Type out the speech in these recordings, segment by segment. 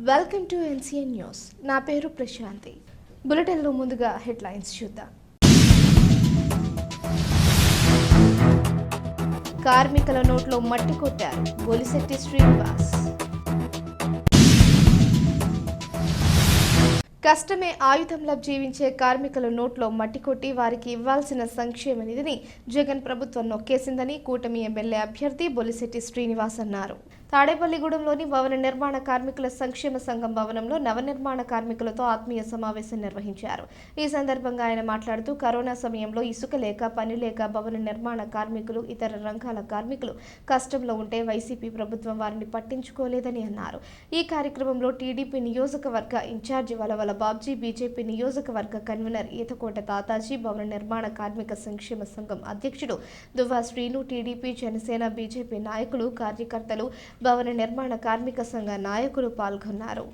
Welcome to NCN news. నా పేరు ప్రశాంతి. బులెటిన్లో ముందుగా హెడ్లైన్స్ చూద్దాం. కార్మికుల నోట్లో మట్టి కొట్టారు బొలిశెట్టి శ్రీనివాస్. కష్టమే ఆయుధంలా జీవించే కార్మికుల నోట్లో మట్టి కొట్టి వారికి ఇవ్వాల్సిన సంక్షేమ నిధిని జగన్ ప్రభుత్వం నొక్కేసిందని కూటమి ఎమ్మెల్యే అభ్యర్థి బొలిశెట్టి శ్రీనివాస్ అన్నారు. తాడేపల్లిగూడెంలోని భవన నిర్మాణ కార్మికుల సంక్షేమ సంఘం భవనంలో నవనిర్మాణ కార్మికులతో ఆత్మీయ సమావేశం నిర్వహించారు. ఈ సందర్భంగా ఆయన మాట్లాడుతూ కరోనా సమయంలో ఇసుక లేక పని లేక భవన నిర్మాణ కార్మికులు ఇతర రంగాల కార్మికులు కష్టంలో ఉంటే వైసీపీ ప్రభుత్వం వారిని పట్టించుకోలేదని అన్నారు. ఈ కార్యక్రమంలో టీడీపీ నియోజకవర్గ ఇన్ఛార్జి వలవల బాబ్జీ, బీజేపీ నియోజకవర్గ కన్వీనర్ ఈతకోట తాతాజీ, భవన నిర్మాణ కార్మిక సంక్షేమ సంఘం అధ్యక్షుడు దువ్వా శ్రీను, టీడీపీ, జనసేన, బీజేపీ నాయకులు, కార్యకర్తలు, భవన నిర్మాణ కార్మిక సంఘ నాయకులు పాల్గొన్నారు.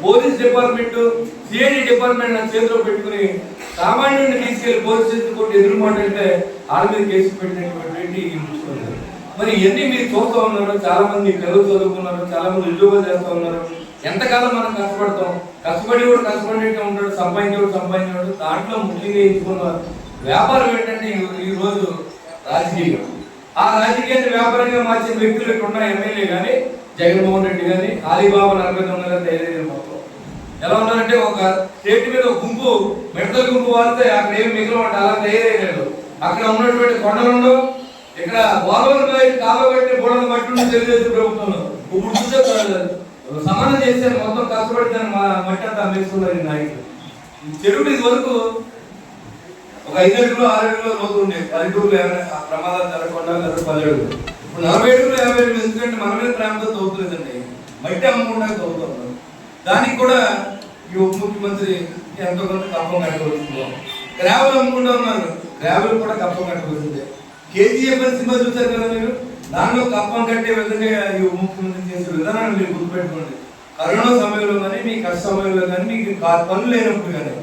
పోలీస్ డిపార్ట్మెంట్, సిఐడి డిపార్ట్మెంట్ నా చేతిలో పెట్టుకుని సామాన్యుడిని తీసుకెళ్లి పోలీస్ స్టేషన్ కోర్టు ఎదురు మాట్లాడితే వాళ్ళ మీద కేసు పెట్టినటువంటి మరి ఇవన్నీ మీరు చూస్తూ ఉన్నారు. చాలా మంది పిల్లలు చదువుకున్నారు, చాలా మంది ఉద్యోగాలు చేస్తూ ఉన్నారు. ఎంతకాలం మనం కష్టపడతాం, కష్టపడి కూడా కష్టపడినట్టు ఉంటాడు, సంపాదించేవాడు. దాంట్లో ముఖ్యంగా ఎంచుకున్న వ్యాపారం ఏంటంటే ఈ రోజు రాజకీయం. ఆ రాజకీయాన్ని వ్యాపారంగా మార్చిన వ్యక్తులు ఇక్కడ ఉన్న ఎమ్మెల్యే కానీ, జగన్మోహన్ రెడ్డి కానీ, ఆలీబాబా 49 తయారయ్యారు. మొత్తం ఎలా ఉన్నారంటే ఒక స్టేట్ మీద ఒక గుంపు మిడతల గుంపు వాడితే అక్కడ ఏమి మిగిలిన అలా తయారయ్యారు. అక్కడ ఉన్నటువంటి కొండలు ఇక్కడ గోదావరి కాలువ కట్టి బోడలు మట్టి తెలుగుదేశం ప్రభుత్వంలో ఇప్పుడు చూసే సమానం చేశారు. మొత్తం కష్టపడి మట్టి అంతా అమ్మేసుకున్నారు నాయకులు. చెరువుడు ఇది వరకు ఒక 5 అడుగులు 6 అడుగులు లోతు ఉండేది. 10 అడుగులు ఏమైనా ప్రమాదాలు జరగకుండా 10 అడుగులు, ఇప్పుడు 40 అడుగులు 50 అడుగులు. ఎందుకంటే మన మీద ప్రేమతో తవ్వుతుందండి, మట్టి అమ్మకుండా తవ్వుతున్నారు. దానికి కూడా ఈ ఉప ముఖ్యమంత్రి ఎంతో కొంత కప్పం కట్టవలసింది. గ్రావెల్ అమ్ముకుంటూ ఉన్నారు, గ్రావెల్ కూడా కప్పం కట్టవలసిందే. కేజీఎఫ్ సినిమా చూసారు కదా మీరు, దానిలో కప్పం కట్టే విధంగా ఈ ఉప ముఖ్యమంత్రి చేసే విధానాన్ని మీరు గుర్తుపెట్టుకోండి. కరోనా సమయంలో కానీ, మీ కష్ట సమయంలో కానీ, మీకు పనులు లేనప్పుడు కానీ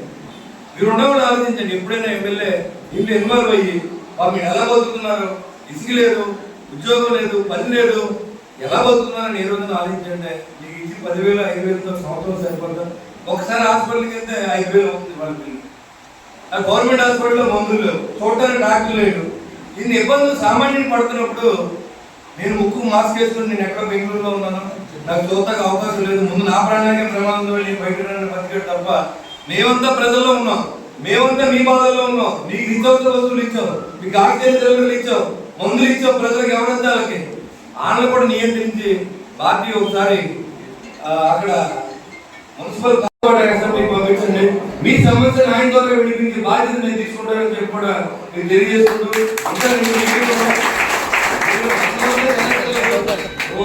మీరు ఉన్నవాళ్ళు ఆలోచించండి. ఎప్పుడైనా ఎమ్మెల్యే ఇంట్లో ఇన్వాల్వ్ అయ్యి మీరు ఎలా బతుకుతున్నారు, ఇసుక లేదు, ఉద్యోగం లేదు, పని లేదు, ఎలా బతుకుతున్నారని ఏ రోజున ఆలోచించండి. మీకు ఇచ్చి 10,000 5,000తో సంవత్సరం సరిపడతాం. ఒకసారి హాస్పిటల్కి వెళ్తే 5,000 అవుతుంది వాళ్ళకి. గవర్నమెంట్ హాస్పిటల్లో మందులు లేవు, చూడటానికి డాక్టర్లు లేరు. ఇన్ని ఇబ్బందులు సామాన్యుని పడుతున్నప్పుడు నేను ముక్కు మాస్క్ వేసుకుని నేను ఎక్కడ బెంగళూరులో ఉన్నాను, నాకు చూడటానికి అవకాశం లేదు. ముందు నా ప్రాణానికి ప్రమాదంలో వెళ్ళి బయట బతికాడు తప్ప మేమంతా ప్రజల్లో ఉన్నాం, మేమంతా మీ బాధల్లో ఉన్నాం. మీకు నిత్యావసర వస్తువులు ఇచ్చాం, మీకు ఆక్సిజన్ సిలిండర్లు ఇచ్చాం, మందులు ఇచ్చాం ప్రజలకు, ఎవరైతే వాళ్ళకి వాళ్ళని కూడా నియంత్రించి పార్టీ ఒకసారి అక్కడ మున్సిపల్ పంపించండి. మీ సమస్యను ఆయన ద్వారా వినిపించి బాధ్యత నేను తీసుకుంటానని చెప్పి కూడా మీరు తెలియజేసుకుంటూ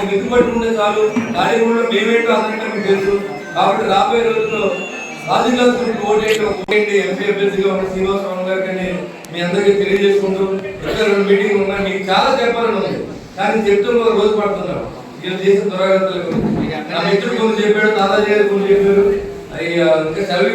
మిగుబడి ఉంటే చాలు, కార్యక్రమంలో మేమేంటో అదంటే మీకు తెలుసు. కాబట్టి రాబోయే రోజుల్లో రాజకీయాలకు ఓటేయండి. ఎంపీ అభ్యర్థిగా ఉన్న శ్రీనివాసరావు గారికి మీ అందరికీ తెలియజేసుకుంటూ, ఇక్కడ 2 మీటింగ్లు ఉన్నాయి, మీకు చాలా చెప్పాలని ఉంది కానీ చెప్తూ రోజు పడుతున్నారు. వీళ్ళు చేసిన దురాగతాల గురించి నా మిత్రుడు కొన్ని చెప్పాడు, దాదాజీ గారు కొన్ని చెప్పారు. ఇంకా సెలవు